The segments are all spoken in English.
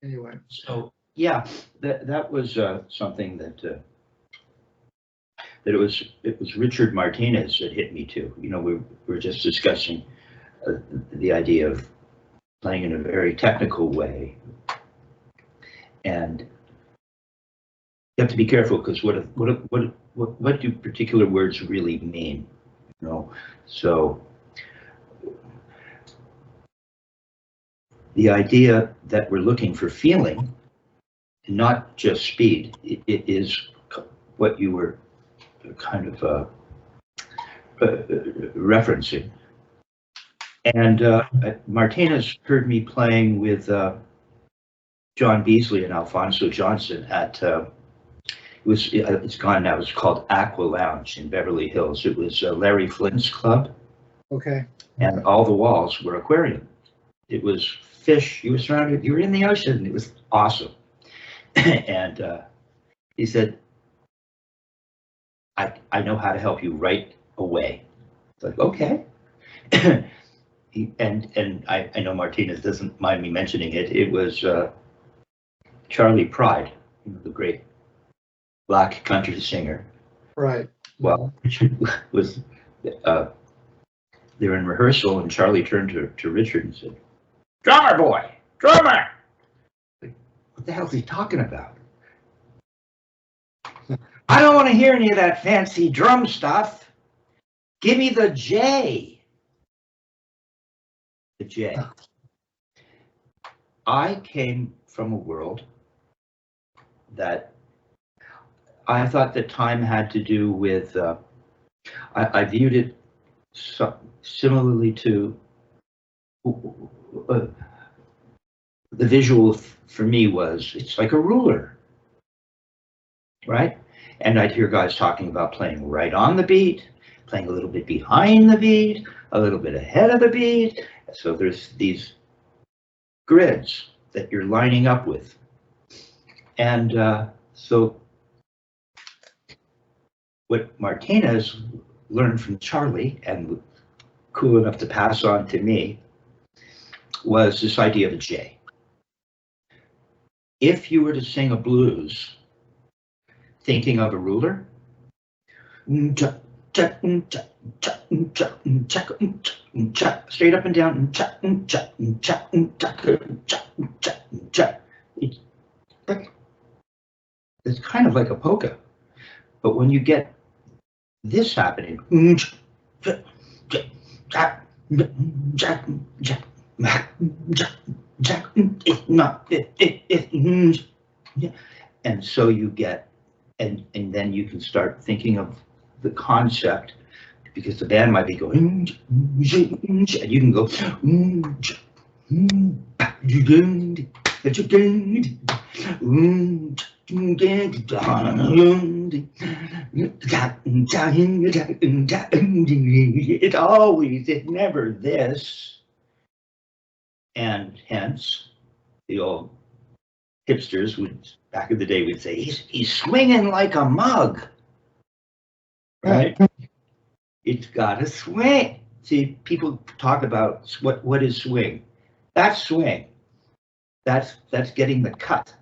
Anyway. So yeah, that was something that it was Richard Martinez that hit me too. We were just discussing the idea of playing in a very technical way, and you have to be careful because what do particular words really mean? So the idea that we're looking for feeling, not just speed, it is what you were kind of referencing. And Martinez heard me playing with John Beasley and Alfonso Johnson at it's gone now. It's called Aqua Lounge in Beverly Hills. It was Larry Flynt's club. Okay. And all the walls were aquarium. It was fish. You were in the ocean. It was awesome. And he said, I know how to help you right away. It's like, okay. And I know Martinez doesn't mind me mentioning it. It was Charlie Pride, the great black country singer. Right. Well, Richard was they were in rehearsal, and Charlie turned to Richard and said, "Drummer boy, drummer!" Like, what the hell is he talking about? I don't want to hear any of that fancy drum stuff. Give me the J. The J. I came from a world that I thought that time had to do with, I viewed it similarly to the visual for me was, it's like a ruler, right? And I'd hear guys talking about playing right on the beat, playing a little bit behind the beat, a little bit ahead of the beat. So there's these grids that you're lining up with. And so what Martinez learned from Charlie and cool enough to pass on to me was this idea of a J. If you were to sing a blues thinking of a ruler, straight up and down, it's kind of like a polka. But when you get this happening, and so you get, and then you can start thinking of the concept, because the band might be going, and you can go, it's never this. And hence, the old hipsters would, back in the day, would say, he's swinging like a mug, right? It's got to swing. See, people talk about what is swing. That's swing. That's getting the cut.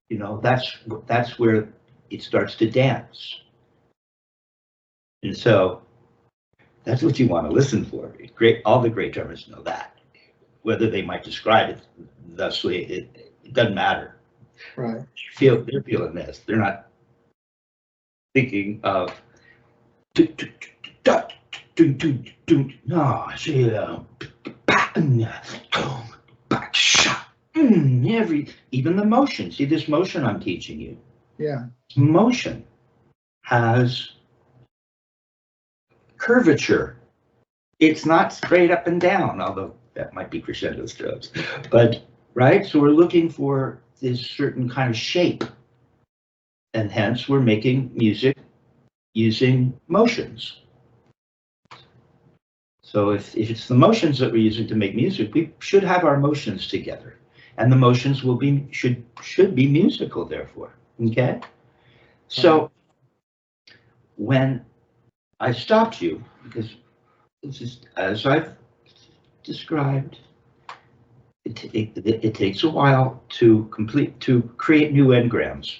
That's where it starts to dance. And so that's what you want to listen for. Great, all the great drummers know that. Whether they might describe it thusly, it doesn't matter. Right. They're feeling this. They're not thinking of even the motion. See this motion I'm teaching you? Yeah. Motion has curvature. It's not straight up and down, although that might be crescendo strokes. But right, so we're looking for this certain kind of shape, and hence we're making music using motions. So if it's the motions that we're using to make music, we should have our motions together, and the motions will be should be musical, therefore. Okay. So when I stopped you, because this is, as I've described, it takes a while to create new engrams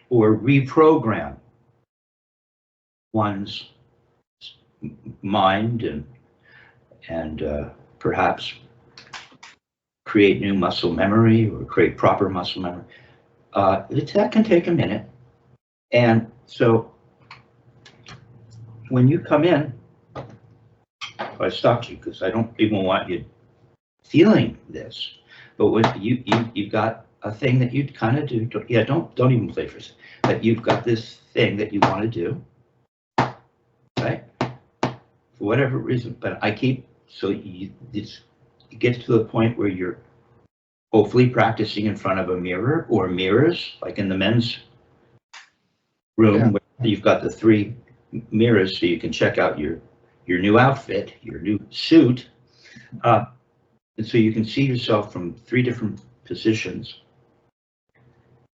or reprogram one's mind and perhaps create new muscle memory or create proper muscle memory. That can take a minute. And so when you come in, I stopped you because I don't even want you feeling this, but when you've got a thing that you kind of do. Don't even play for a second. But you've got this thing that you want to do, right? For whatever reason, but it gets to the point where you're hopefully practicing in front of a mirror or mirrors, like in the men's room, where you've got the 3 mirrors so you can check out your new outfit, your new suit. And so you can see yourself from 3 different positions,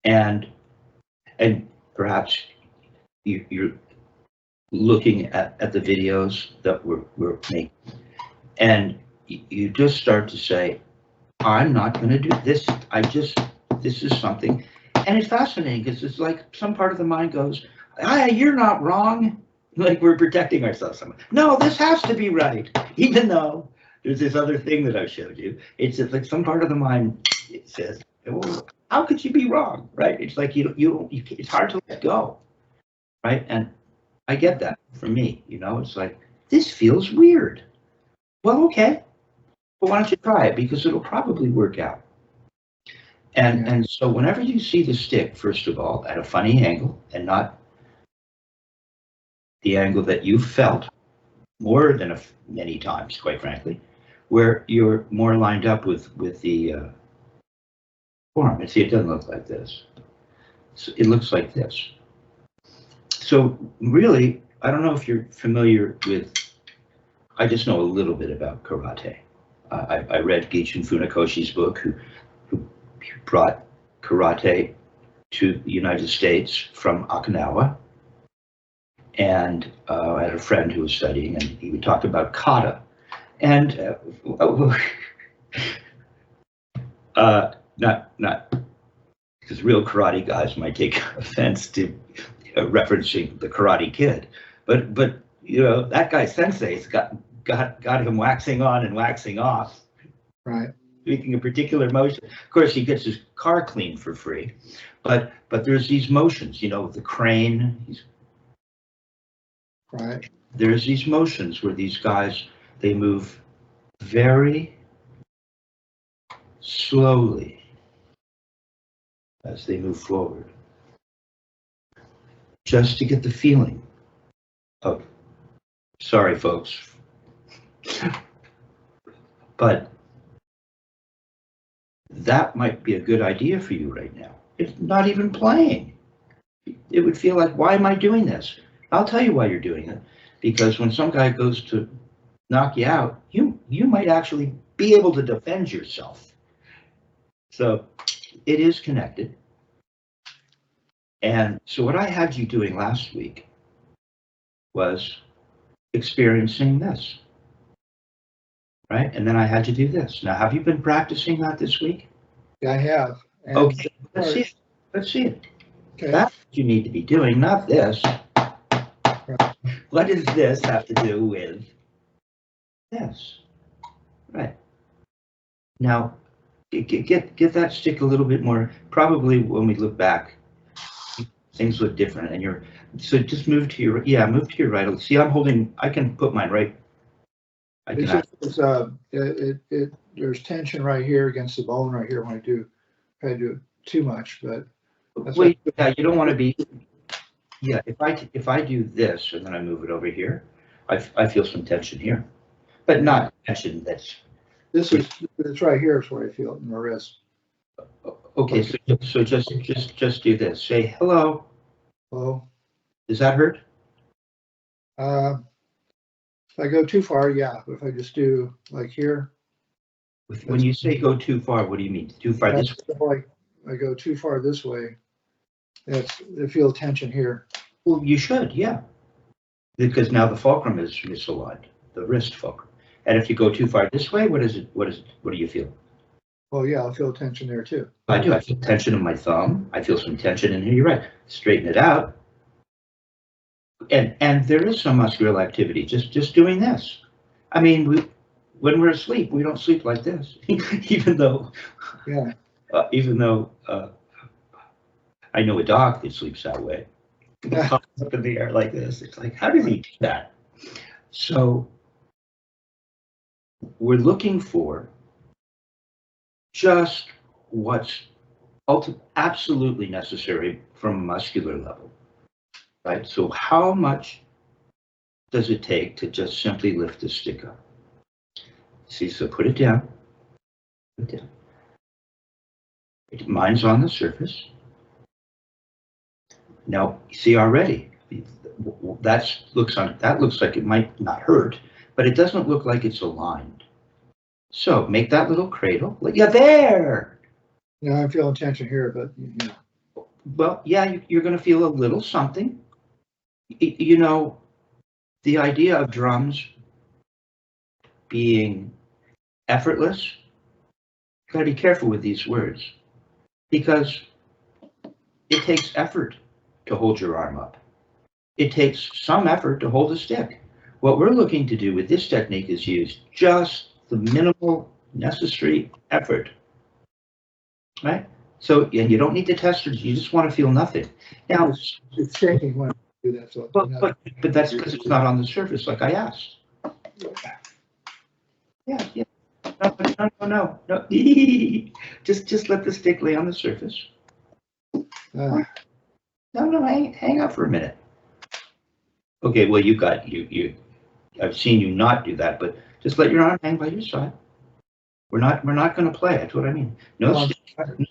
and perhaps you're looking at the videos that we're making, and you just start to say, I'm not going to do this. This is something, and it's fascinating because it's like some part of the mind goes, you're not wrong. Like we're protecting ourselves. No, this has to be right, even though there's this other thing that I showed you. It's just like some part of the mind, it says, well, how could you be wrong, right? It's like it's hard to let go, right? And I get that for me, it's like, this feels weird. Well, okay, but why don't you try it? Because it'll probably work out. And so whenever you see the stick, first of all, at a funny angle and not the angle that you felt more than many times, quite frankly, where you're more lined up with the form. And see, it doesn't look like this. It looks like this. So really, I don't know if you're familiar with, I just know a little bit about karate. I read Gichin Funakoshi's book, who brought karate to the United States from Okinawa. And I had a friend who was studying, and he would talk about kata. And not because real karate guys might take offense to referencing the Karate Kid, but that guy Sensei's got him waxing on and waxing off, right? Making a particular motion. Of course, he gets his car cleaned for free, but there's these motions, the crane. Right. There's these motions where these guys, they move very slowly as they move forward, just to get the feeling of, sorry folks, but that might be a good idea for you right now. It's not even playing. It would feel like, why am I doing this? I'll tell you why you're doing it. Because when some guy goes to knock you out, you might actually be able to defend yourself. So it is connected. And so what I had you doing last week was experiencing this, right? And then I had you do this. Now, have you been practicing that this week? Yeah, I have. And okay, let's see it. Let's see it. Okay. That's what you need to be doing, not this. Right. What does this have to do with this? Right. Now, get that stick a little bit more. Probably when we look back, things look different. And so just move to your move to your right. See, I'm holding. I can put mine right. There's tension right here against the bone right here when I do too much, but wait, you don't want to be. Yeah, if I do this and then I move it over here, I feel some tension here, but not tension that's. It's right here is where I feel it in my wrist. Okay, so just do this. Say hello. Hello. Does that hurt? If I go too far, yeah. But if I just do like here. When you say go too far, what do you mean? Too far this way? Like I go too far this way. I feel tension here. Well, you should, yeah. Because now the fulcrum is misaligned, the wrist fulcrum. And if you go too far this way, what is it? What do you feel? Oh, yeah, I feel tension there too. I do. I feel tension in my thumb. I feel some tension in here. You're right. Straighten it out. And there is some muscular activity just doing this. I mean, when we're asleep, we don't sleep like this, even though I know a dog that sleeps that way. Up in the air like this. It's like, how did he do that? So we're looking for just what's absolutely necessary from a muscular level, right? So how much does it take to just simply lift the stick up? See, so put it down. Put it down. Mine's on the surface. Now, see already, that looks like it might not hurt, but it doesn't look like it's aligned. So make that little cradle. Yeah, there. Now I'm feeling tension here, but Well, yeah, you're going to feel a little something. You know, the idea of drums being effortless, got to be careful with these words, because it takes effort to hold your arm up. It takes some effort to hold the stick. What we're looking to do with this technique is use just the minimal necessary effort, right? So, and you don't need to test it, you just want to feel nothing. Now, it's shaking when I do that. So but that's because it's not on the surface like I asked. Yeah. No. Just let the stick lay on the surface. No, hang out for a minute. Okay, well, you I've seen you not do that, but just let your arm hang by your side. We're not going to play. That's what I mean. No stick.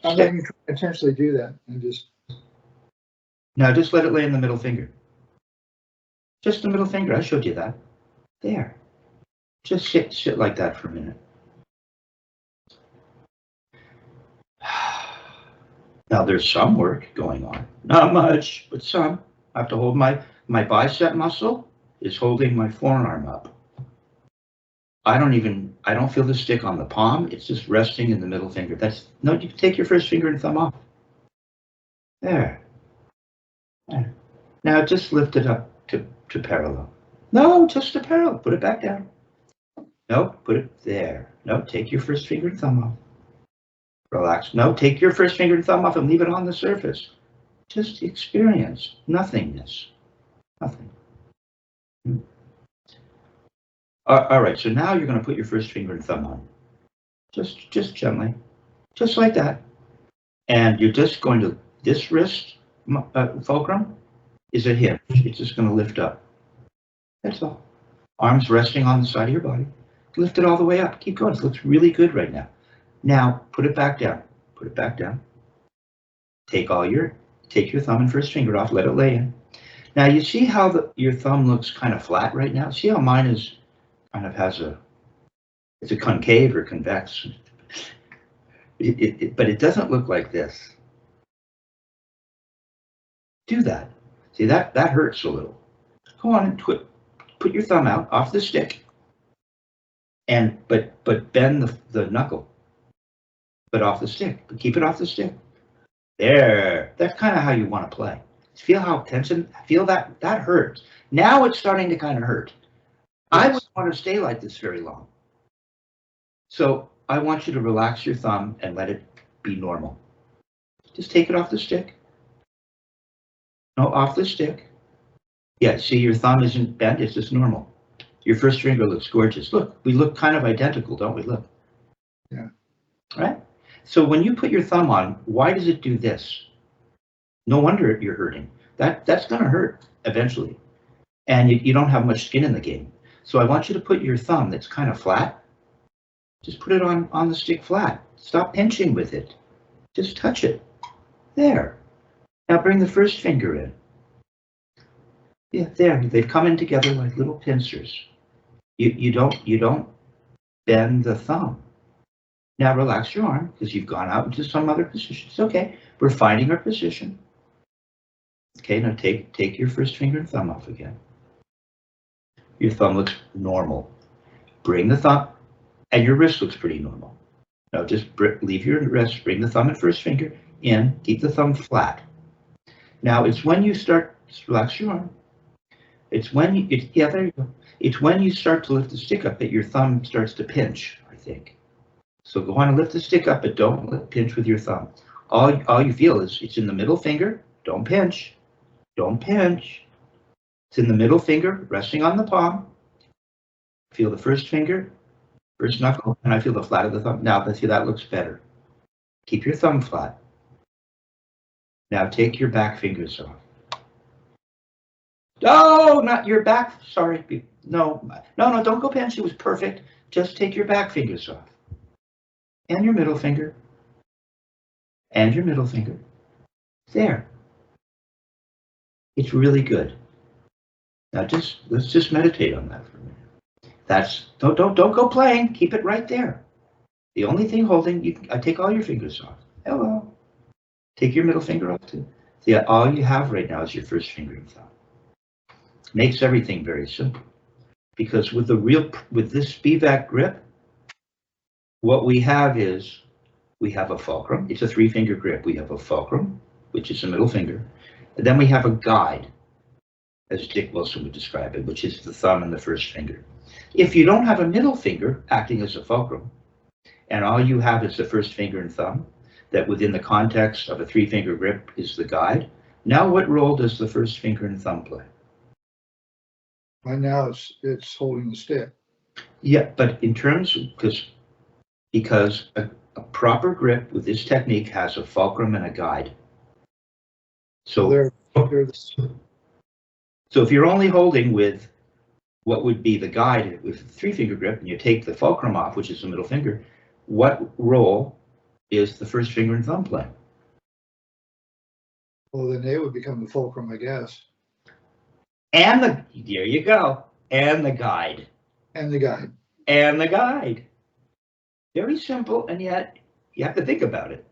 I'm going to intentionally do that and just. Now just let it lay in the middle finger. Just the middle finger. I showed you that. There. Just sit like that for a minute. Now there's some work going on. Not much, but some. I have to hold my bicep muscle is holding my forearm up. I don't feel the stick on the palm. It's just resting in the middle finger. No, you can take your first finger and thumb off. There. Now just lift it up to parallel. No, just to parallel. Put it back down. No, put it there. No, take your first finger and thumb off. Relax. No, take your first finger and thumb off and leave it on the surface. Just experience nothingness. Nothing. All right, so now you're going to put your first finger and thumb on. Just gently. Just like that. And you're just going to, this wrist fulcrum is a hinge. It's just going to lift up. That's all. Arms resting on the side of your body. Lift it all the way up. Keep going. It looks really good right now. Now, put it back down. Put it back down. Take your thumb and first finger off. Let it lay in. Now, you see how your thumb looks kind of flat right now? See how mine is kind of it's a concave or convex. But it doesn't look like this. Do that. See, that hurts a little. Go on and put your thumb out off the stick. But bend the knuckle. But off the stick. But keep it off the stick. There. That's kind of how you want to play. Feel how tension. Feel that hurts. Now it's starting to kind of hurt. I wouldn't want to stay like this very long. So I want you to relax your thumb and let it be normal. Just take it off the stick. No, off the stick. Yeah, see, your thumb isn't bent, it's just normal. Your first finger looks gorgeous. Look, we look kind of identical, don't we? Look. Yeah. Right? So when you put your thumb on, why does it do this? No wonder you're hurting. That's going to hurt eventually. And you don't have much skin in the game. So I want you to put your thumb that's kind of flat. Just put it on the stick flat. Stop pinching with it. Just touch it. There. Now bring the first finger in. Yeah, there. They've come in together like little pincers. You don't bend the thumb. Now relax your arm because you've gone out into some other position. It's okay. We're finding our position. Okay, now take your first finger and thumb off again. Your thumb looks normal. Bring the thumb, and your wrist looks pretty normal. Now just leave your wrist, bring the thumb and first finger in, keep the thumb flat. Now it's when you start, relax your arm. It's when you, yeah, there you go. It's when you start to lift the stick up that your thumb starts to pinch, I think. So go on and lift the stick up, but don't pinch with your thumb. All you feel is it's in the middle finger. Don't pinch. Don't pinch. It's in the middle finger, resting on the palm. Feel the first finger, first knuckle, and I feel the flat of the thumb. Now, let's see, that looks better. Keep your thumb flat. Now take your back fingers off. Oh, not your back. Sorry. No, don't go pinch. It was perfect. Just take your back fingers off. And your middle finger. And your middle finger. There. It's really good. Now let's just meditate on that for a minute. Don't go playing. Keep it right there. The only thing holding, I take all your fingers off. Hello. Take your middle finger off too. See, all you have right now is your first finger and thumb. Makes everything very simple. Because with this SPIVAC grip, what we have is, we have a fulcrum. It's a 3-finger grip. We have a fulcrum, which is the middle finger. And then we have a guide, as Dick Wilson would describe it, which is the thumb and the first finger. If you don't have a middle finger acting as a fulcrum, and all you have is the first finger and thumb, that within the context of a 3-finger grip is the guide, now what role does the first finger and thumb play? Right now it's holding the stick. Yeah, but in terms of, because a proper grip with this technique has a fulcrum and a guide. So if you're only holding with what would be the guide with a 3-finger grip, and you take the fulcrum off, which is the middle finger, what role is the first finger and thumb playing? Well, then they would become the fulcrum, I guess. And there you go. And the guide. And the guide. And the guide. Very simple, and yet you have to think about it.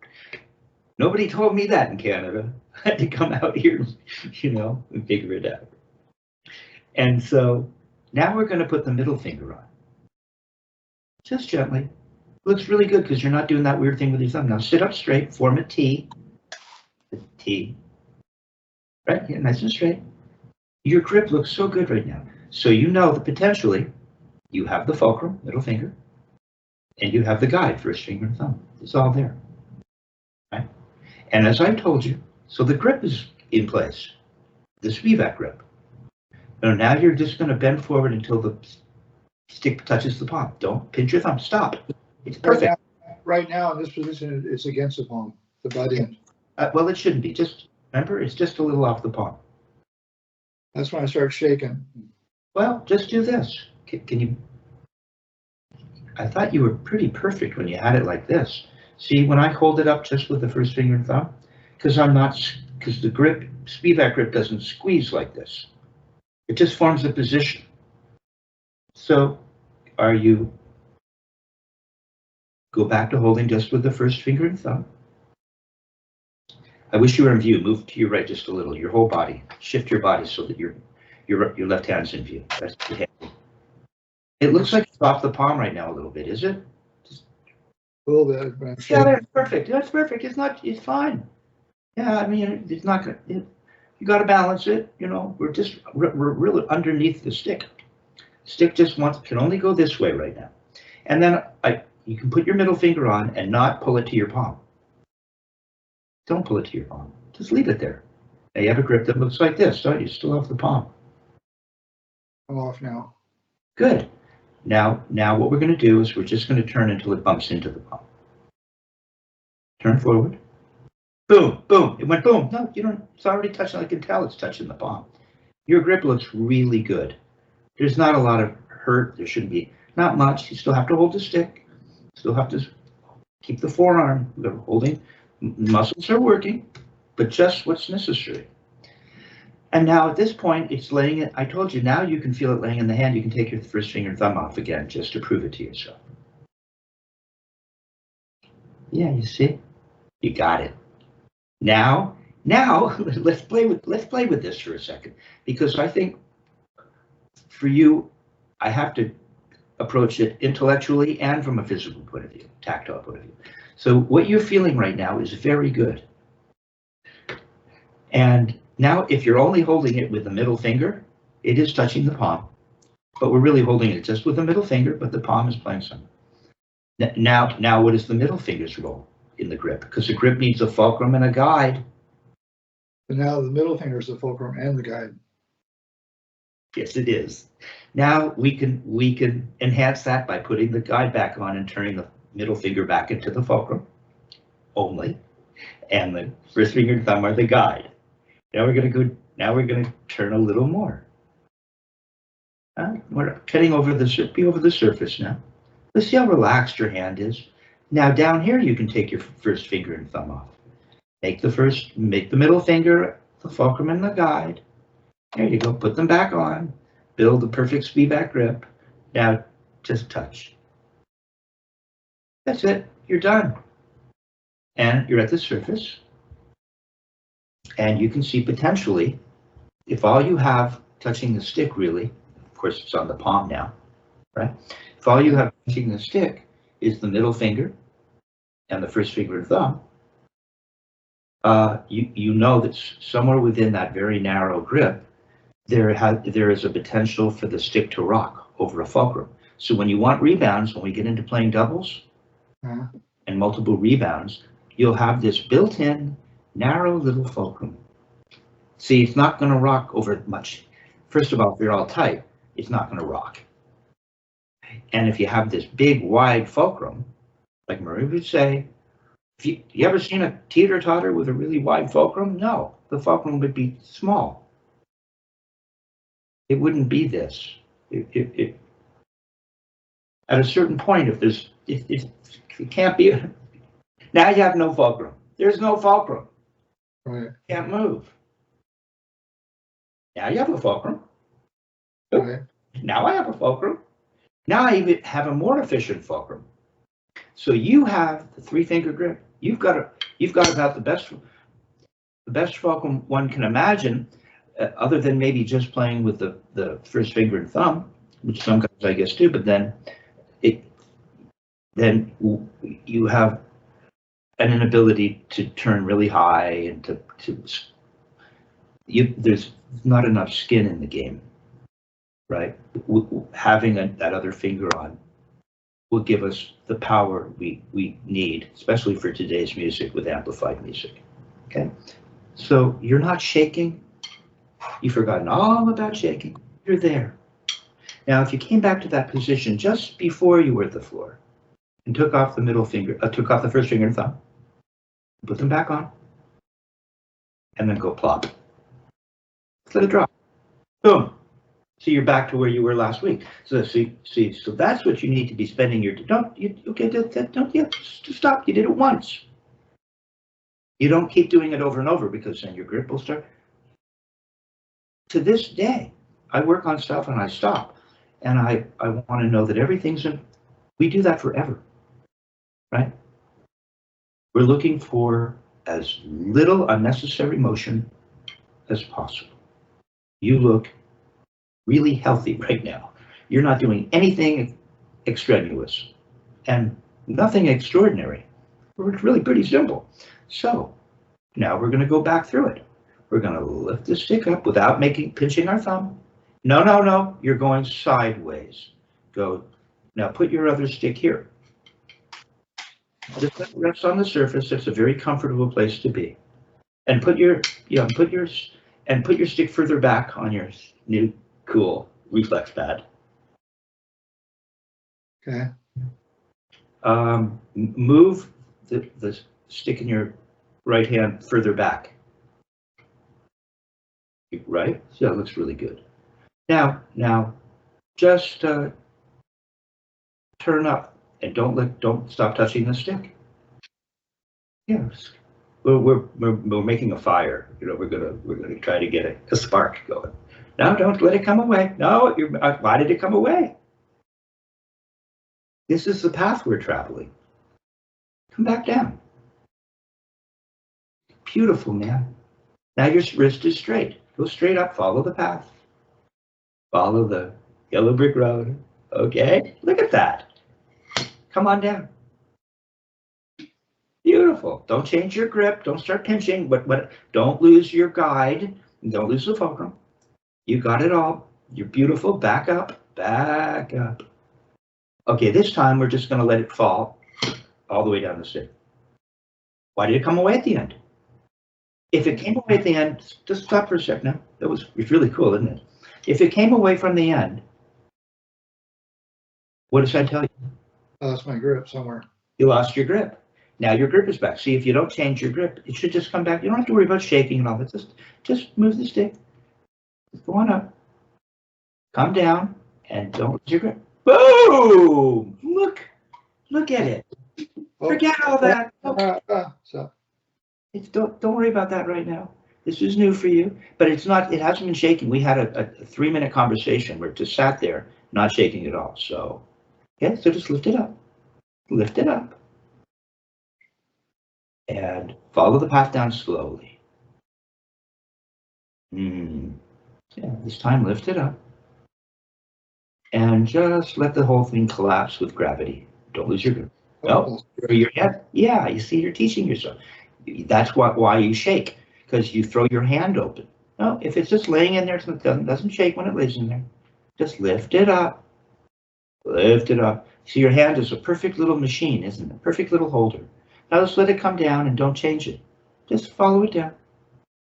Nobody told me that in Canada. I had to come out here, and figure it out. And so now we're going to put the middle finger on. Just gently. Looks really good because you're not doing that weird thing with your thumb. Now sit up straight, form a T. A T. Right here, nice and straight. Your grip looks so good right now. So you know that potentially you have the fulcrum, middle finger, and you have the guide, first finger and thumb. It's all there. Right? And as I told you, so the grip is in place, the SPIVAC grip. Now you're just going to bend forward until the stick touches the palm. Don't pinch your thumb. Stop. It's perfect. Right now in this position, it's against the palm, the butt end. Well, it shouldn't be. Just remember, it's just a little off the palm. That's when I start shaking. Well, just do this. Can you? I thought you were pretty perfect when you had it like this. See, when I hold it up just with the first finger and thumb, because the grip, SPIVAC grip doesn't squeeze like this. It just forms a position. So, go back to holding just with the first finger and thumb. I wish you were in view. Move to your right just a little. Your whole body. Shift your body so that your left hand's in view. That's the hand. It looks like it's off the palm right now a little bit, is it? Just a little bit. But yeah, that's perfect. That's perfect. It's fine. Yeah, I mean, it's not good. You got to balance it. We're really underneath the stick. Stick just can only go this way right now. And then you can put your middle finger on and not pull it to your palm. Don't pull it to your palm. Just leave it there. Now you have a grip that looks like this, don't you? Still off the palm. I'm off now. Good. Now what we're going to do is we're just going to turn until it bumps into the palm. Turn forward. Boom, boom. It went boom. No, you don't. It's already touching. I can tell it's touching the palm. Your grip looks really good. There's not a lot of hurt. There shouldn't be. Not much. You still have to hold the stick. Still have to keep the forearm. We're holding. Muscles are working, but just what's necessary. And now at this point, it's laying it. I told you, now you can feel it laying in the hand. You can take your first finger and thumb off again just to prove it to yourself. Yeah, you see? You got it. Now let's play with this for a second, because I think for you, I have to approach it intellectually and from a physical point of view, tactile point of view. So what you're feeling right now is very good. And now if you're only holding it with the middle finger, it is touching the palm, but we're really holding it just with the middle finger, but the palm is playing some. Now what is the middle finger's role in the grip? Because the grip needs a fulcrum and a guide. But now the middle finger is the fulcrum and the guide. Yes, it is. Now we can enhance that by putting the guide back on and turning the middle finger back into the fulcrum only, and the first finger and thumb are the guide. Now we're going to turn a little more. We're cutting over the surface now. Let's see how relaxed your hand is. Now down here you can take your first finger and thumb off. Make the middle finger the fulcrum and the guide. There you go. Put them back on. Build the perfect speed back grip. Now just touch. That's it. You're done. And you're at the surface. And you can see potentially, if all you have touching the stick really, of course it's on the palm now, right? If all you have touching the stick is the middle finger and the first finger and thumb, you know that somewhere within that very narrow grip, there is a potential for the stick to rock over a fulcrum. So when you want rebounds, when we get into playing doubles and multiple rebounds, you'll have this built-in narrow little fulcrum. See, it's not going to rock over much. First of all, if you're all tight, it's not going to rock. And if you have this big, wide fulcrum, like Marie would say, you ever seen a teeter-totter with a really wide fulcrum? No, the fulcrum would be small. It wouldn't be this. At a certain point, if it can't be, now you have no fulcrum. There's no fulcrum. Right. Can't move. Now you have a fulcrum. Right. Now I have a fulcrum. Now I even have a more efficient fulcrum. So you have the three-finger grip. You've got about the best fulcrum one can imagine, other than maybe just playing with the first finger and thumb, which some guys I guess do. But then you have an inability to turn really high and there's not enough skin in the game, right? Having that other finger on will give us the power we need, especially for today's music with amplified music. Okay, so you're not shaking. You've forgotten all about shaking. You're there. Now, if you came back to that position just before you were at the floor and took off the middle finger, took off the first finger and thumb, put them back on, and then go plop. Let it drop. Boom. So you're back to where you were last week. So so that's what you need to be spending your don't stop. You did it once. You don't keep doing it over and over, because then your grip will start. To this day, I work on stuff and I stop, and I want to know that everything's in. We do that forever, right? We're looking for as little unnecessary motion as possible. You look really healthy right now. You're not doing anything extraneous and nothing extraordinary. It's really pretty simple. So now we're going to go back through it. We're going to lift the stick up without pinching our thumb. No. You're going sideways. Go. Now put your other stick here. Just let it rest on the surface. It's a very comfortable place to be. And put your stick further back on your new cool reflex pad. Okay. Move the stick in your right hand further back. Right? So that looks really good. Now, just turn up and don't stop touching the stick. Yes. We're making a fire. We're gonna try to get a spark going. No, don't let it come away. No, why did it come away? This is the path we're traveling. Come back down. Beautiful, man. Now your wrist is straight. Go straight up. Follow the path. Follow the yellow brick road. Okay, look at that. Come on down. Beautiful. Don't change your grip. Don't start pinching, but don't lose your guide. Don't lose the fulcrum. You got it all. You're beautiful. Back up, back up. Okay, this time we're just going to let it fall all the way down the stick. Why did it come away at the end? If it came away at the end, just stop for a sec now. It's really cool, isn't it? If it came away from the end, what does that tell you? I lost my grip somewhere. You lost your grip. Now your grip is back. See, if you don't change your grip, it should just come back. You don't have to worry about shaking and all that. Just move the stick. Go on up. Come down and don't lose your grip. Boom! Look at it. Forget all that. So Don't worry about that right now. This is new for you, but it hasn't been shaking. We had a 3-minute conversation where it just sat there, not shaking at all. So, yeah, so just lift it up. Lift it up. And follow the path down slowly. Yeah, this time lift it up. And just let the whole thing collapse with gravity. Don't lose your grip. No, your head. Yeah, you see, you're teaching yourself. That's why you shake, because you throw your hand open. No, if it's just laying in there, it doesn't shake when it lays in there. Just lift it up. Lift it up. See, your hand is a perfect little machine, isn't it? Perfect little holder. Now just let it come down and don't change it. Just follow it down.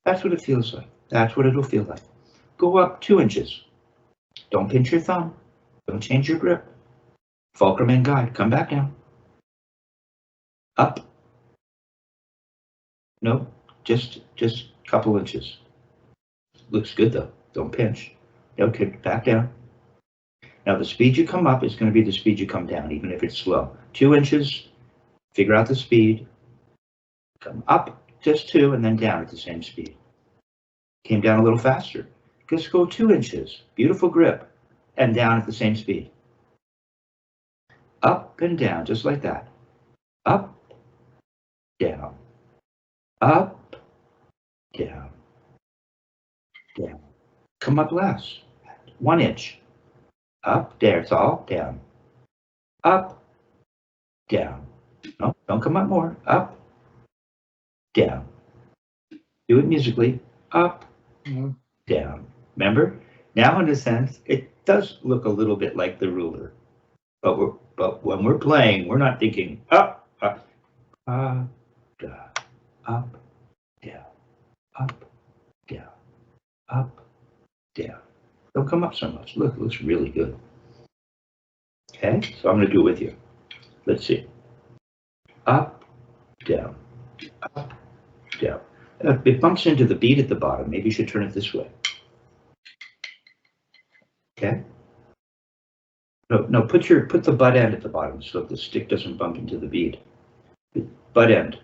That's what it feels like. That's what it'll feel like. Go up 2 inches. Don't pinch your thumb. Don't change your grip. Fulcrum and guide. Come back down. Up. No, just a couple inches. Looks good though. Don't pinch. Okay, back down. Now the speed you come up is going to be the speed you come down, even if it's slow. 2 inches. Figure out the speed. Come up just 2 and then down at the same speed. Came down a little faster. Just go 2 inches. Beautiful grip. And down at the same speed. Up and down, just like that. Up, down. Up, down, down. Come up less. 1 inch. Up, there, it's all down. Up, down. No, don't come up more. Up, down. Do it musically. Up, down. Remember? Now, in a sense, it does look a little bit like the ruler. But when we're playing, we're not thinking up, up, down, up, down, up, down, up, down. Don't come up so much. Look, it looks really good. Okay, so I'm going to do it with you. Let's see. Up, down, up, down. It bumps into the bead at the bottom. Maybe you should turn it this way. Okay. No, put the butt end at the bottom so the stick doesn't bump into the bead. Butt end.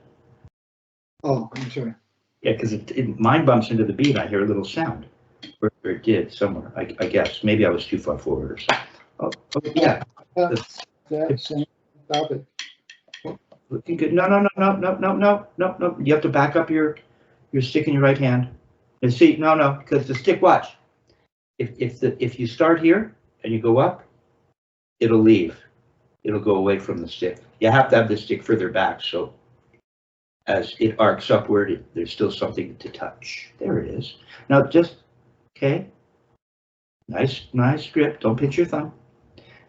Oh, I'm sorry. Yeah, because mine bumps into the bead. I hear a little sound. Or it did somewhere. I guess maybe I was too far forward or something. Oh yeah. Stop it. Looking good. No. You have to back up your stick in your right hand. And see, no, because the stick. Watch. If you start here and you go up, it'll leave. It'll go away from the stick. You have to have the stick further back, so as it arcs upward, there's still something to touch. There it is. Now just, okay. Nice grip. Don't pinch your thumb.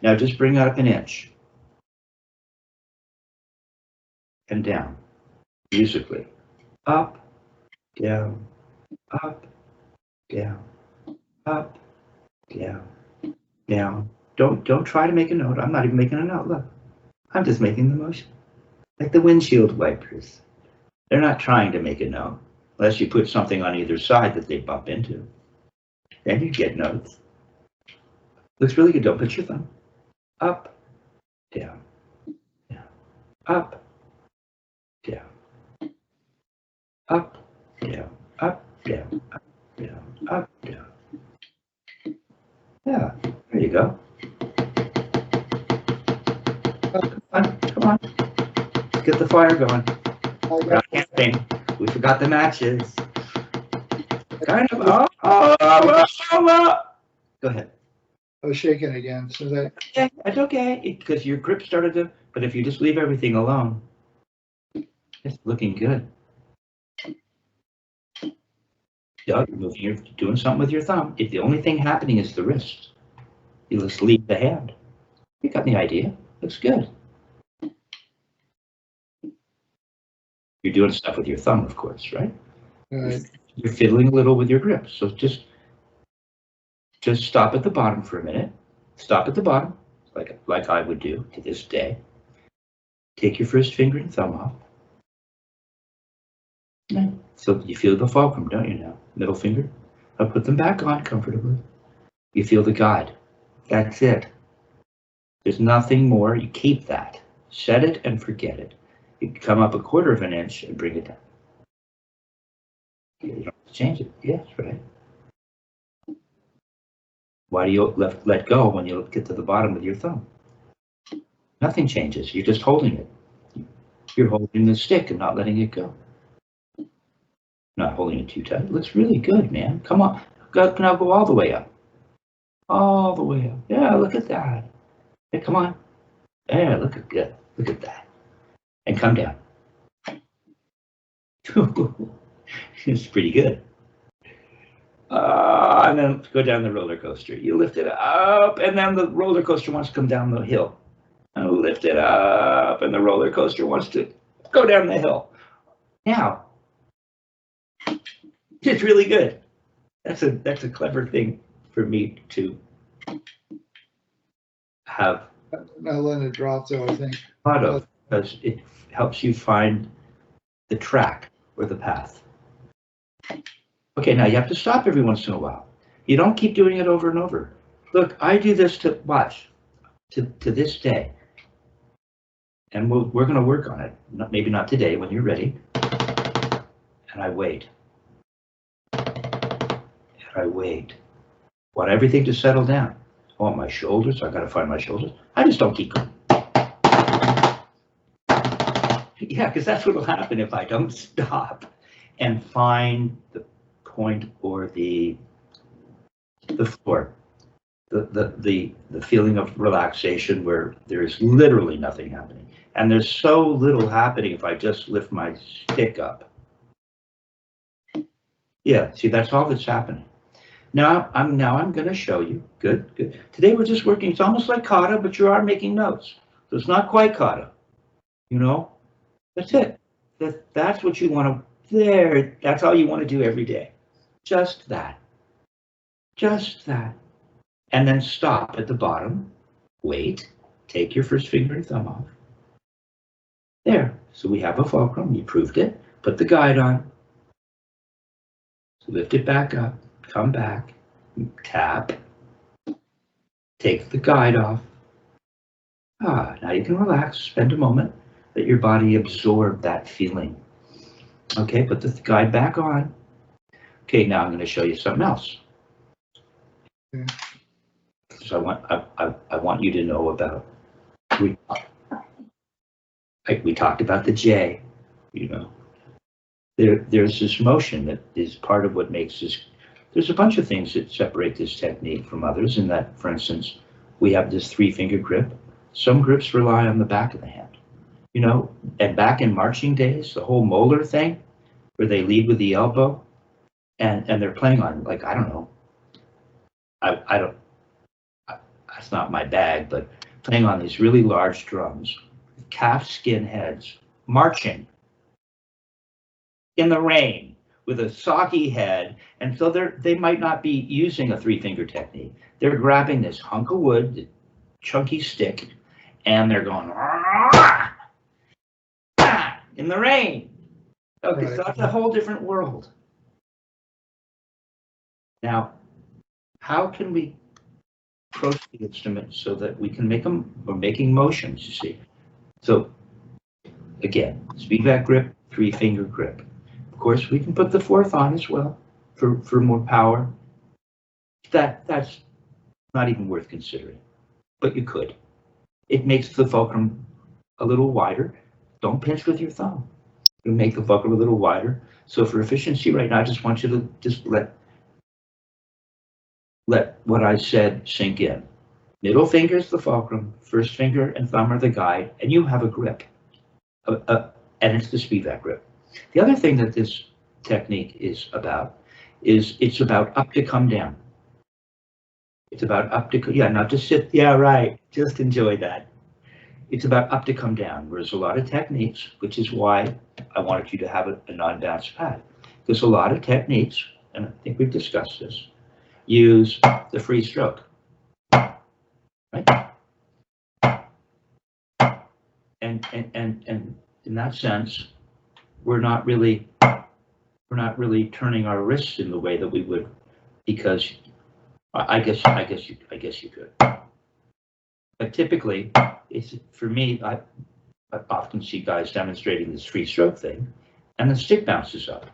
Now just bring that up 1 inch. And down. Musically. Up, down, up, down, up, down, down. Don't try to make a note. I'm not even making a note. Look, I'm just making the motion. Like the windshield wipers. They're not trying to make a note. Unless you put something on either side that they bump into. Then you get notes. Looks really good. Don't put your thumb. Up, down, down, up, down, up, down, up, down, up, down, up, down. Yeah, there you go. Come on. Let's get the fire going. We're not camping. We forgot the matches. Kind of. Go ahead. I was shaking again, so that, Yeah, that's okay, because your grip started to, but if you just leave everything alone, it's looking good. Yeah, you're doing something with your thumb. If the only thing happening is the wrist, you just leave the hand. You got the idea. Looks good. You're doing stuff with your thumb, of course, right? You're fiddling a little with your grip. So just stop at the bottom for a minute. Stop at the bottom, like I would do to this day. Take your first finger and thumb off. Yeah. So you feel the fulcrum, don't you now? Middle finger. I'll put them back on comfortably. You feel the guide. That's it. There's nothing more. You keep that. Set it and forget it. You come up 1/4 of an inch and bring it down. You don't have to change it. Yes, right. Why do you let go when you get to the bottom with your thumb? Nothing changes. You're just holding it. You're holding the stick and not letting it go. Not holding it too tight. It looks really good, man. Come on. Now go all the way up. All the way up. Yeah, look at that. Hey, come on. Yeah, look at good. Look at that. And come down. It's pretty good. And then go down the roller coaster. You lift it up, and then the roller coaster wants to come down the hill. And lift it up, and the roller coaster wants to go down the hill. Now, it's really good. That's a clever thing for me to have. not letting it drop though, I think. Thought of, because it helps you find the track or the path. Okay, now you have to stop every once in a while. You don't keep doing it over and over. Look, I do this to this day. And we're going to work on it. Maybe not today when you're ready. And I wait. And I wait. Want everything to settle down. I want my shoulders. I got to find my shoulders. I just don't keep going. Yeah, because that's what will happen if I don't stop and find the point or the floor. The feeling of relaxation where there is literally nothing happening. And there's so little happening if I just lift my stick up. Yeah, see, that's all that's happening. Now I'm going to show you. Good, good. Today we're just working. It's almost like kata, but you are making notes. So it's not quite kata. You know, that's it. That's what you want to. There. That's all you want to do every day. Just that. Just that. And then stop at the bottom. Wait. Take your first finger and thumb off. There. So we have a fulcrum. You proved it. Put the guide on. So lift it back up. Come back. Tap. Take the guide off. Now you can relax. Spend a moment. Let your body absorb that feeling. Okay, put the guide back on. Okay, now I'm going to show you something else. Yeah. So I want you to know about, we talked about the J, you know. There's this motion that is part of what makes this. There's a bunch of things that separate this technique from others, in that, for instance, we have this 3-finger grip. Some grips rely on the back of the hand, you know, and back in marching days, the whole Moeller thing, where they lead with the elbow, and they're playing on, like, I don't know, I don't, that's not my bag, but playing on these really large drums, calf skin heads, marching in the rain with a soggy head, and so they might not be using a 3-finger technique. They're grabbing this hunk of wood, chunky stick, and they're going in the rain. Okay, right. So that's a whole different world. Now, how can we approach the instrument so that we can make them, we're making motions, you see. So again, speedback grip, 3-finger grip. Of course, we can put the 4th on as well for more power. That's not even worth considering, but you could. It makes the fulcrum a little wider. Don't pinch with your thumb. It'll make the fulcrum a little wider. So for efficiency right now, I just want you to just let what I said sink in. Middle finger is the fulcrum, first finger and thumb are the guide, and you have a grip. And it's the Spivak grip. The other thing that this technique is it's about up to come down. It's about up to, yeah, not to sit, yeah, right, just enjoy that. It's about up to come down, whereas a lot of techniques, which is why I wanted you to have a non-bounce pad, because a lot of techniques, and I think we've discussed this, use the free stroke, right? And in that sense, we're not really turning our wrists in the way that we would, because I guess you could. But typically, it's for me. I often see guys demonstrating this free stroke thing, and the stick bounces up,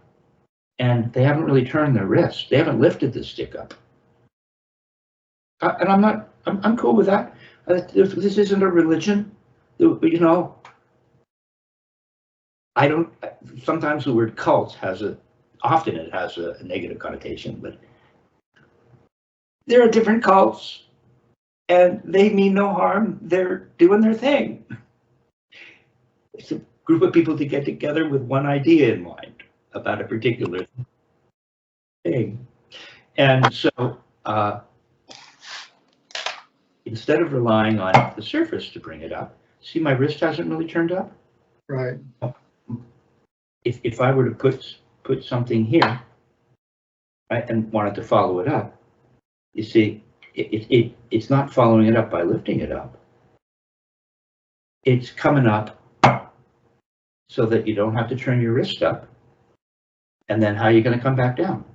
and they haven't really turned their wrist. They haven't lifted the stick up. And I'm cool with that. This isn't a religion, you know. I don't. Sometimes the word cult often it has a negative connotation, but there are different cults, and they mean no harm. They're doing their thing. It's a group of people to get together with one idea in mind about a particular thing. And so instead of relying on the surface to bring it up, see my wrist hasn't really turned up? Right. If I were to put something here, right, and wanted to follow it up, you see, it's not following it up by lifting it up. It's coming up so that you don't have to turn your wrist up. And then how are you going to come back down?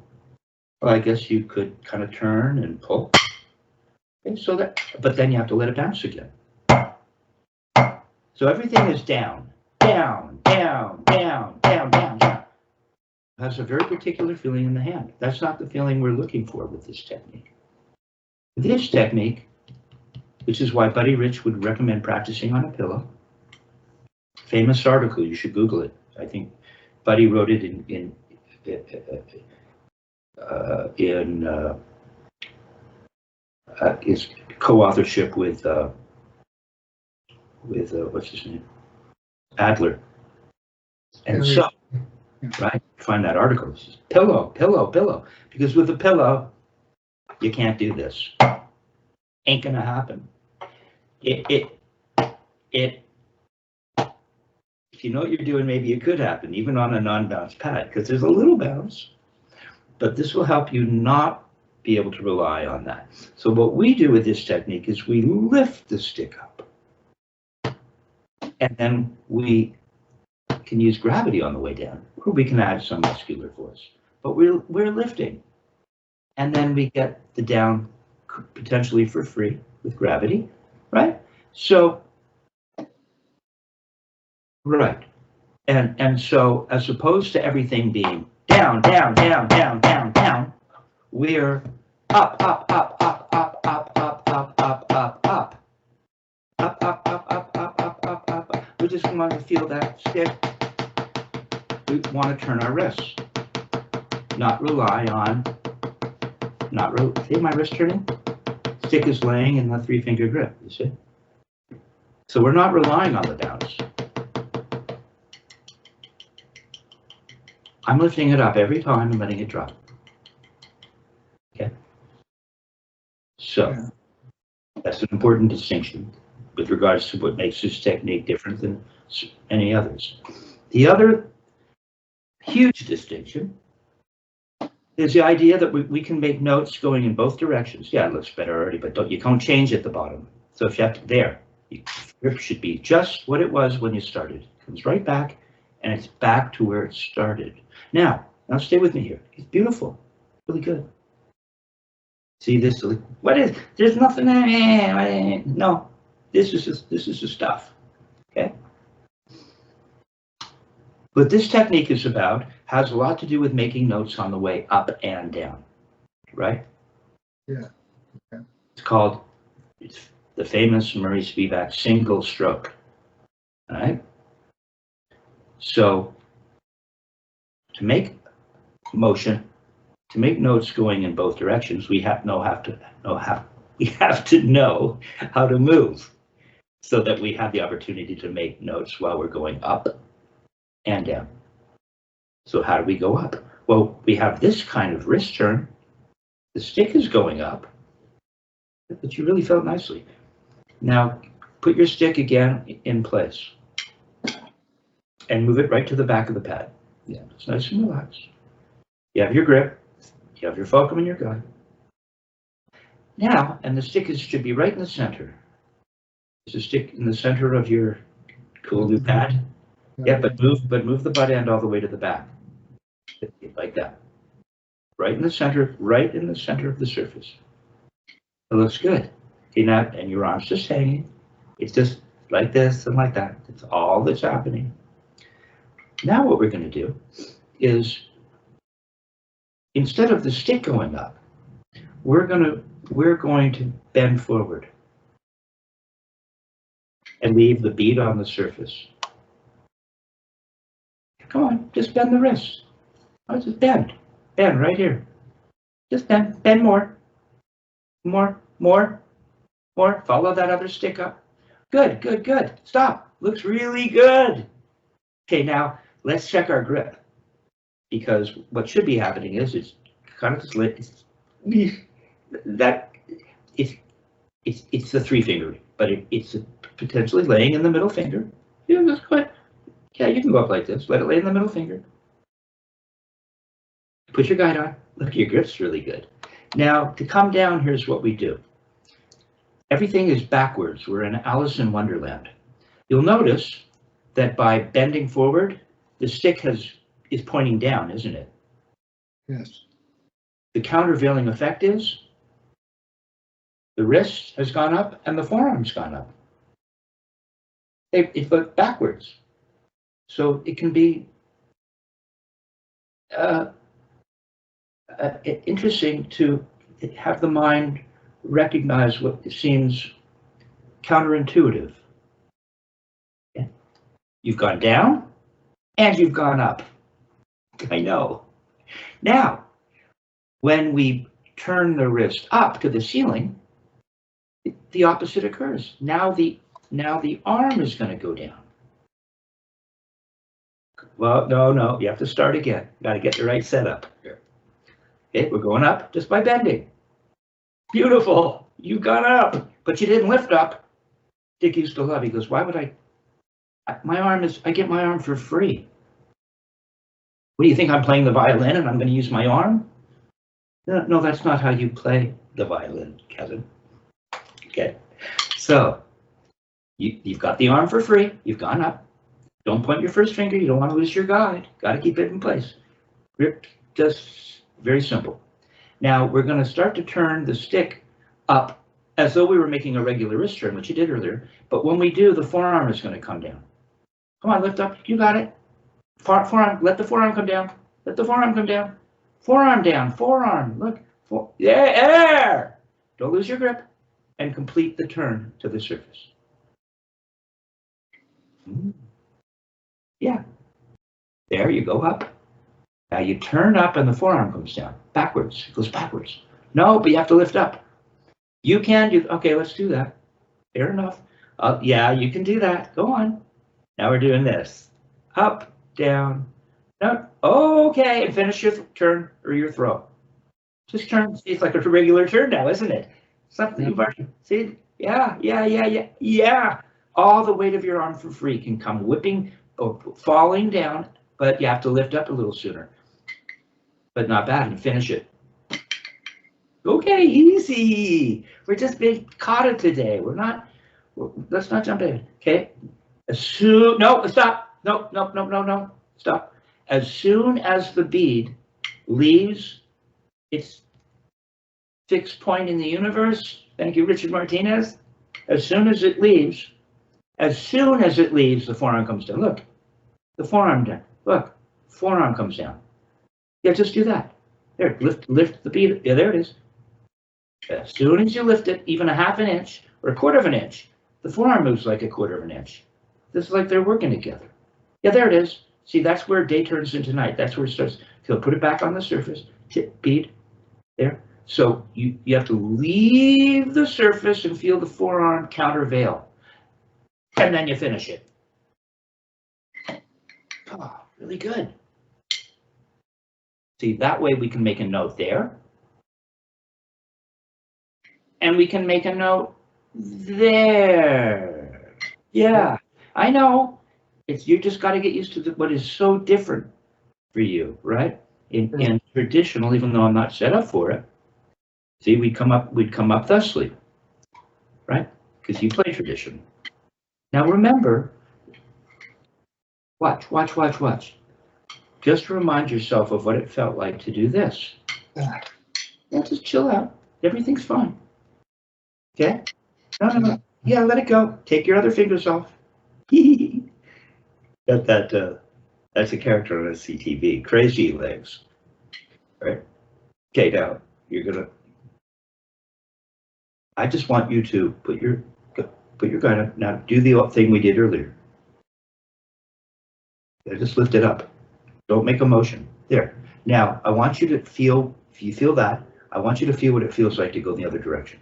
Well, I guess you could kind of turn and pull. Okay, but then you have to let it bounce again. So everything is down, down, down, down, down, down, down. It has a very particular feeling in the hand. That's not the feeling we're looking for with this technique. This technique, which is why Buddy Rich would recommend practicing on a pillow. Famous article, you should Google it. I think Buddy wrote it in his co-authorship with what's his name, Adler. And so, right, find that article. It says, pillow, pillow, pillow. Because with a pillow, you can't do this. Ain't gonna happen. If you know what you're doing, maybe it could happen, even on a non-bounce pad, because there's a little bounce. But this will help you not be able to rely on that. So what we do with this technique is we lift the stick up. And then we can use gravity on the way down, or we can add some muscular force. But we're lifting. And then we get the down potentially for free with gravity, right? So, right. And so as opposed to everything being down, down, down, down, down, down, we're up, up, up, up, up, up, up, up, up, up, up, up, up, up, up, up, up, up, up. We just want to feel that stick. We want to turn our wrists, not rely on, see my wrist turning? Stick is laying in the 3-finger grip, you see? So we're not relying on the bounce. I'm lifting it up every time and letting it drop. Okay? So that's an important distinction with regards to what makes this technique different than any others. The other huge distinction is the idea that we can make notes going in both directions. Yeah, it looks better already, but you can't change at the bottom. So if you have to, your grip should be just what it was when you started. It comes right back, and it's back to where it started. Now stay with me here. It's beautiful, really good. See this? What is? There's nothing there. No, this is the stuff. Okay. What this technique is about has a lot to do with making notes on the way up and down, right? Yeah. Okay. It's the famous Murray Spivak single stroke, all right? So to make motion, to make notes going in both directions, we have to know We have to know how to move so that we have the opportunity to make notes while we're going up and down. So how do we go up? Well, we have this kind of wrist turn. The stick is going up, but you really felt nicely. Now, put your stick again in place and move it right to the back of the pad. Yeah, it's nice and relaxed. You have your grip, you have your fulcrum and your guide. Now, and the stick should be right in the center. Is the stick in the center of your cool new pad? Yeah, but move the butt end all the way to the back. Like that. Right in the center of the surface. It looks good. Okay, now, and your arm's just hanging. It's just like this and like that. It's all that's happening. Now what we're going to do is, instead of the stick going up, we're going to bend forward and leave the bead on the surface. Come on, just bend the wrist. Oh, just bend right here. Just bend more. Follow that other stick up. Good. Stop. Looks really good. Okay, now let's check our grip, because what should be happening is it's kind of just that it's the 3-finger, but it's potentially laying in the middle finger. Yeah, that's good. Yeah, you can go up like this. Let it lay in the middle finger. Put your guide on. Look, your grip's really good. Now, to come down, here's what we do. Everything is backwards. We're in Alice in Wonderland. You'll notice that by bending forward, the stick is pointing down, isn't it? Yes. The countervailing effect is the wrist has gone up and the forearm's gone up. It looked backwards. So it can be interesting to have the mind recognize what seems counterintuitive. Yeah. You've gone down and you've gone up. I know. Now, when we turn the wrist up to the ceiling, the opposite occurs. Now the arm is going to go down. Well, no, you have to start again. Got to get the right setup here. Okay, we're going up just by bending. Beautiful, you got up, but you didn't lift up. Dick used to love, he goes, why would I get my arm for free. What do you think, I'm playing the violin and I'm going to use my arm? No, that's not how you play the violin, Kevin. Okay, so you've got the arm for free, you've gone up. Don't point your first finger, you don't want to lose your guide. Got to keep it in place. Grip, just very simple. Now we're going to start to turn the stick up as though we were making a regular wrist turn, which you did earlier. But when we do, the forearm is going to come down. Come on, lift up. You got it. Forearm. Let the forearm come down. Let the forearm come down. Forearm down. Forearm. Look. There. Don't lose your grip. And complete the turn to the surface. Yeah. There you go up. Now you turn up and the forearm comes down. Backwards. It goes backwards. No, but you have to lift up. You can do, okay, let's do that. Fair enough. Yeah, you can do that. Go on. Now we're doing this. Up, down. No. Okay, and finish your turn or your throw. Just turn. It's like a regular turn now, isn't it? Something you've already, see? Yeah. All the weight of your arm for free can come whipping or falling down, but you have to lift up a little sooner. But not bad, and finish it. Okay, easy. We're just being caught today. Let's not jump in, okay? No, stop. No, stop. As soon as the bead leaves its fixed point in the universe, thank you, Richard Martinez. As soon as it leaves, the forearm comes down. Look, the forearm down. Look, forearm comes down. Yeah, just do that. There, lift the bead. Yeah, there it is. As soon as you lift it, even a half an inch or a quarter of an inch, the forearm moves like a quarter of an inch. This is like they're working together. Yeah, there it is. See, that's where day turns into night. That's where it starts. So put it back on the surface. Tip, bead, there. So you have to leave the surface and feel the forearm countervail. And then you finish it. Oh, really good. See, that way we can make a note there. And we can make a note there. Yeah, I know. You just got to get used to what is so different for you, right? In traditional, even though I'm not set up for it. See, we'd come up thusly, right? Because you play traditional. Now remember, watch. Just remind yourself of what it felt like to do this. Yeah, just chill out. Everything's fine. Okay? No. Yeah, let it go. Take your other fingers off. That's a character on a CTV. Crazy legs. Right? Okay, now you're gonna. I just want you to put your gun up. Now do the thing we did earlier. Just lift it up. Don't make a motion. There. Now I want you to feel. If you feel that, I want you to feel what it feels like to go in the other direction.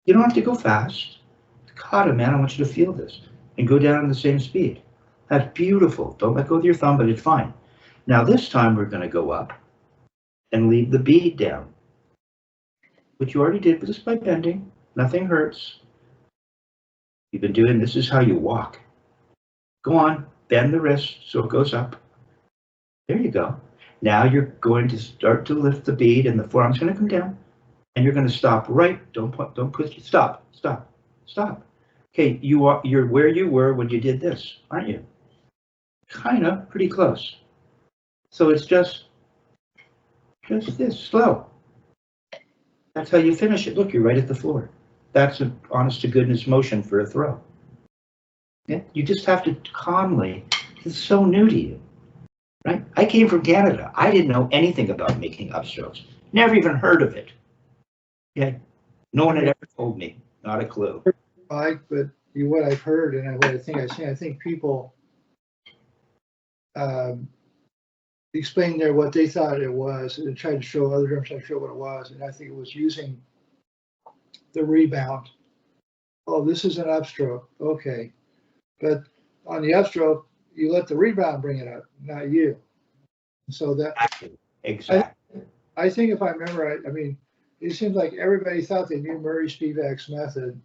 You don't have to go fast. God, man, I want you to feel this and go down in the same speed. That's beautiful. Don't let go of your thumb, but it's fine. Now this time we're going to go up and leave the bead down, which you already did just by bending. Nothing hurts. You've been doing this is how you walk. Go on, bend the wrist so it goes up. There you go. Now you're going to start to lift the bead and the forearm's going to come down. And you're going to stop right. Don't push. Stop. Okay, you're where you were when you did this, aren't you? Kind of, pretty close. So it's just this, slow. That's how you finish it. Look, you're right at the floor. That's an honest to goodness motion for a throw. Yeah, you just have to calmly. It's so new to you, right? I came from Canada. I didn't know anything about making upstrokes. Never even heard of it. Okay, no one had ever told me. Not a clue. But what I've heard and what I think I've seen, I think people explained there what they thought it was and tried to show other drummers how to show what it was. And I think it was using the rebound. Oh, this is an upstroke. Okay. But on the upstroke, you let the rebound bring it up, not you. So that exactly. I think if I remember right, I mean, it seems like everybody thought they knew Murray Spivak's method.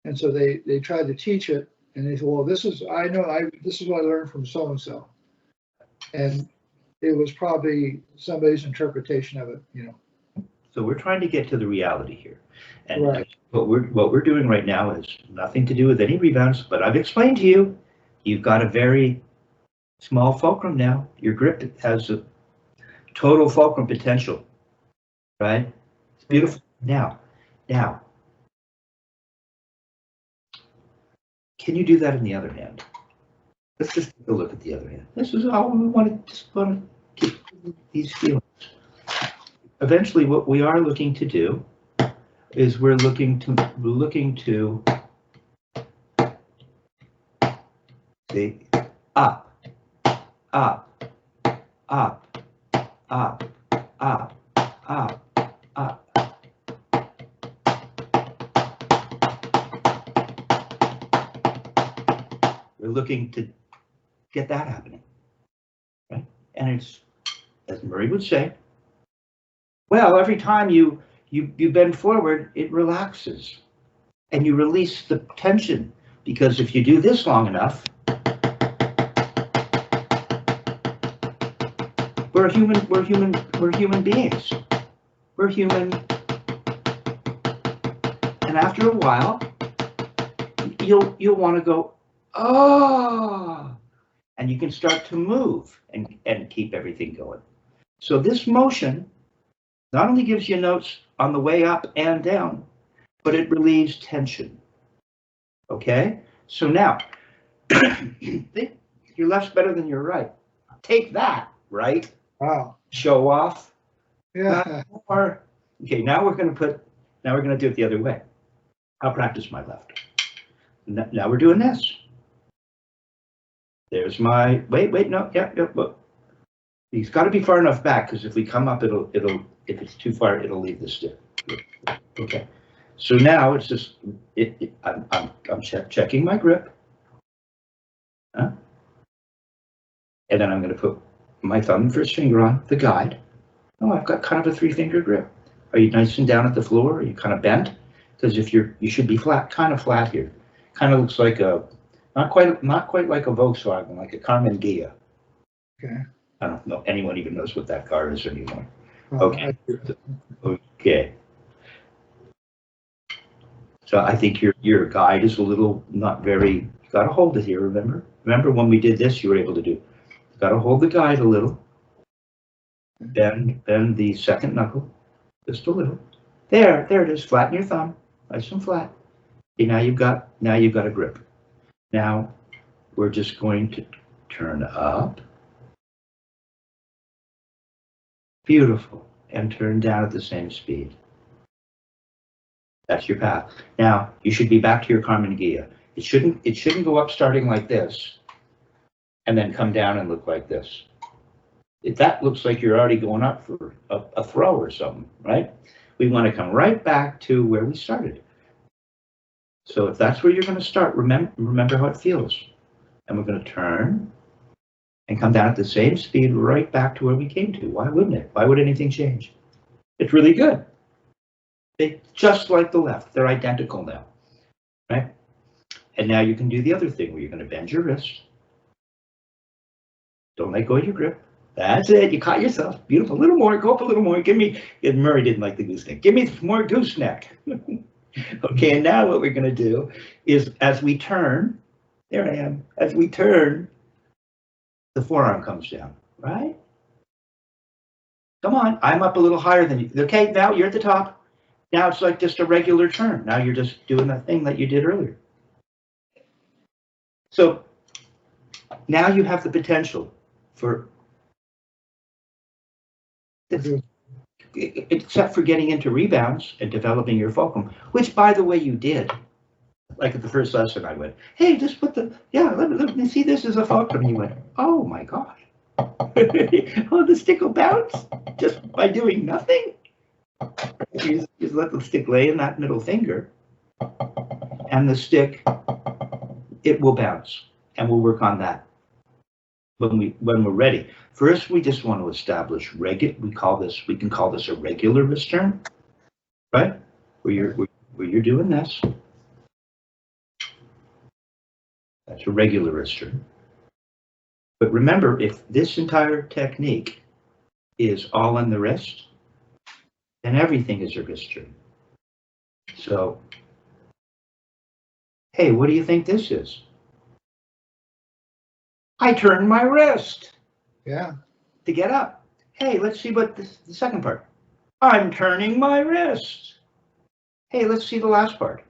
And so they tried to teach it, and they said, well, this is what I learned from so-and-so. And it was probably somebody's interpretation of it, you know. So we're trying to get to the reality here. And right. what we're doing right now is nothing to do with any rebounds, but I've explained to you, you've got a very small fulcrum now. Your grip has a total fulcrum potential, right? It's beautiful. Now, can you do that in the other hand? Let's just take a look at the other hand. This is all we want to keep these feelings. Eventually, what we are looking to do is we're looking to see up. We're looking to get that happening, right? And it's, as Murray would say, well, every time you bend forward, it relaxes and you release the tension, because if you do this long enough, we're human beings. We're human. And after a while, you'll want to go, oh, and you can start to move and keep everything going. So this motion not only gives you notes on the way up and down, but it relieves tension. Okay? So now, your left's better than your right. Take that, right? Wow. Show off. Yeah. Okay, now we're going to do it the other way. I'll practice my left. Now we're doing this. There's my, wait, no, yeah, look. He's got to be far enough back, because if we come up, it'll If it's too far, it'll leave the stick. Okay. So now it's just, I'm checking my grip. Huh? And then I'm going to put my thumb and first finger on the guide. Oh, I've got kind of a 3-finger grip. Are you nice and down at the floor? Are you kind of bent? Because if you should be flat, kind of flat here. Kind of looks like a, not quite like a Volkswagen, like a Carmen Ghia. Okay. I don't know, anyone even knows what that car is anymore. Well, Okay. Okay. So I think your guide is a little not very, you got to hold it here, remember? Remember when we did this, you were able to do, you got to hold the guide a little. Bend the second knuckle, just a little. There it is, flatten your thumb, nice and flat. Okay, now you've got a grip. Now we're just going to turn up. Beautiful. And turn down at the same speed. That's your path. Now you should be back to your Carmen Ghia. It shouldn't go up starting like this and then come down and look like this. If that looks like you're already going up for a throw or something, right? We want to come right back to where we started. So if that's where you're going to start, remember how it feels. And we're going to turn and come down at the same speed right back to where we came to. Why wouldn't it? Why would anything change? It's really good. They just like the left. They're identical now, right? And now you can do the other thing where you're going to bend your wrist. Don't let go of your grip. That's it. You caught yourself. Beautiful. A little more. Go up a little more. Give me. Murray didn't like the gooseneck. Give me more gooseneck. Okay. And now what we're going to do is, as we turn, there I am. As we turn, the forearm comes down. Right. Come on. I'm up a little higher than you. Okay. Now you're at the top. Now it's like just a regular turn. Now you're just doing the thing that you did earlier. So now you have the potential for, except for getting into rebounds and developing your fulcrum, which, by the way, you did. Like at the first lesson, I went, hey, just put the, yeah, let me see this as a fulcrum. And you went, oh my God. Oh, the stick will bounce just by doing nothing? You just let the stick lay in that middle finger, and the stick, it will bounce, and we'll work on that when we're ready. First, we just want to establish we can call this a regular wrist turn, right? Where you're doing this. That's a regular wrist turn. But remember, if this entire technique is all in the wrist, then everything is a wrist turn. So, hey, what do you think this is? I turn my wrist. Yeah. To get up. Hey, let's see what the second part. I'm turning my wrist. Hey, let's see the last part.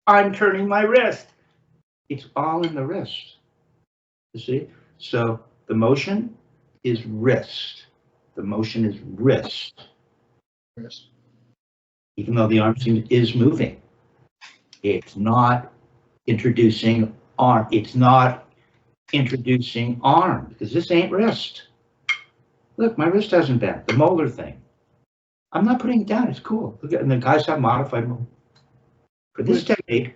I'm turning my wrist. It's all in the wrist. You see? So the motion is wrist. The motion is wrist. Wrist. Even though the arm is moving. It's not introducing arm. It's not introducing arm, because this ain't wrist. Look, my wrist hasn't bent. The molar thing. I'm not putting it down. It's cool. Look at, and the guys have modified molar. For this technique,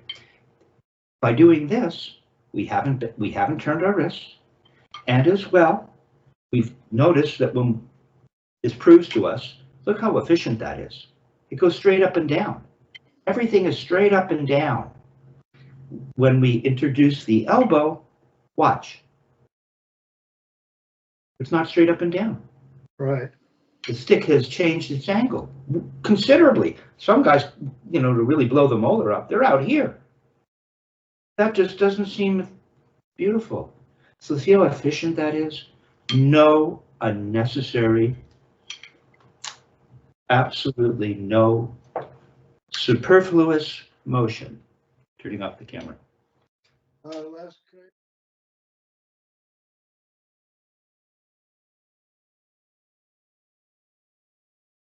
by doing this, we haven't turned our wrists, and as well, we've noticed that when this proves to us, look how efficient that is. It goes straight up and down. Everything is straight up and down. When we introduce the elbow, watch. It's not straight up and down. Right. The stick has changed its angle considerably. Some guys, to really blow the molar up, they're out here. That just doesn't seem beautiful. So see how efficient that is? No unnecessary, absolutely no superfluous motion. Turning off the camera. Last